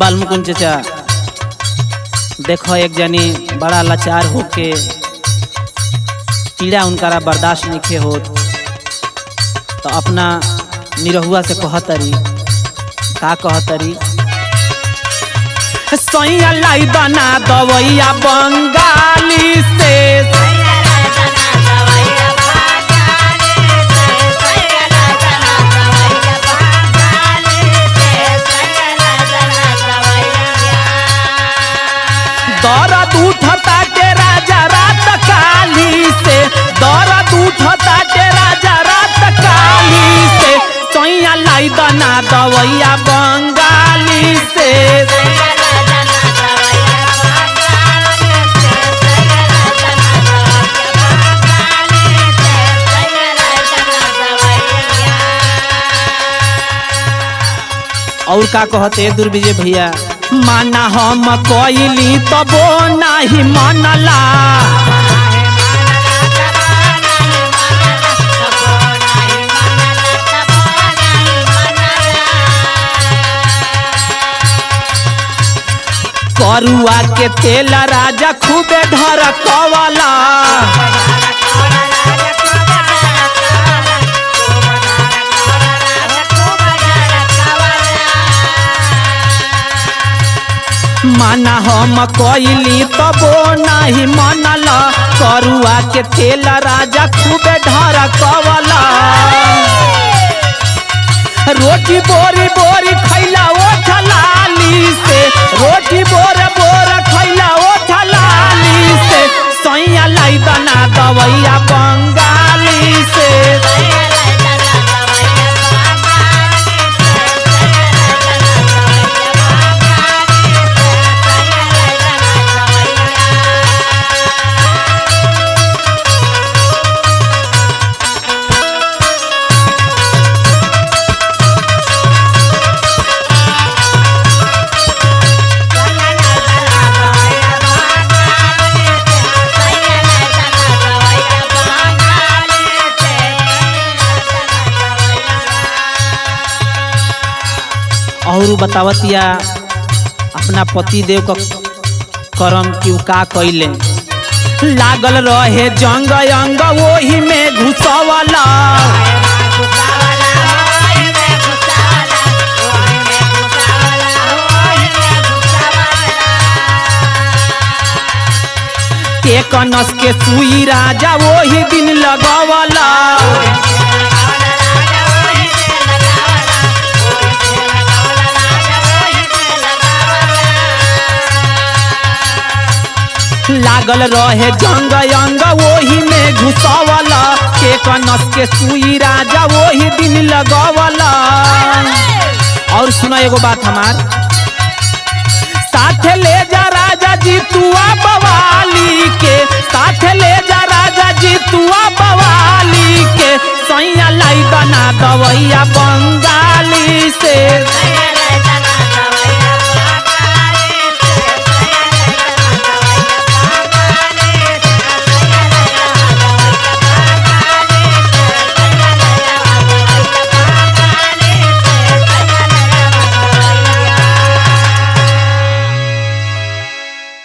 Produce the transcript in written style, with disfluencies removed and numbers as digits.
बालमुकुंद चाचा देखो एक जनी बड़ा लाचार होके पीड़ा उनका बर्दाश्त नहीं हो तो अपना निरहुआ से कहतरी का कहतरी सैया लाई दाना दवैया बंगाली से दर्द उठता के राजा रात काली से दर्द उठता के राजा रात काली से सैया लाई दाना दवैया बंगाली से और का कहते दुर्विजय भैया माना हम कोइली तबो नाही मनला करुआ के तेल राजा खूबे ढरकवाला माना हम कोइली तबो नाही मनला करुआ के तेल राजा खूबे ढरकवाला रोटी बोरी बोरी खैला ओठ लाली से रोटी बोर बोर खैला ओठ लाली से सैया लाई दाना दवैया बंगाली से और बतावतिया अपना पति देव का करम क्यों का कैले लागल रहे जंग अंग वही में घुसवाला के कनस के सुई राजा वही दिन लगवाला लागल रहे जंग अंग वही में घुसवाला के कनस के सुई राजा वही दिन लगवाला। और सुनो एगो बात हमार साथ ले जा राजा जी तुआ बवाली के साथ ले जा राजा जी तुआ बवाली के सैया लाई दाना दवैया बंगाली से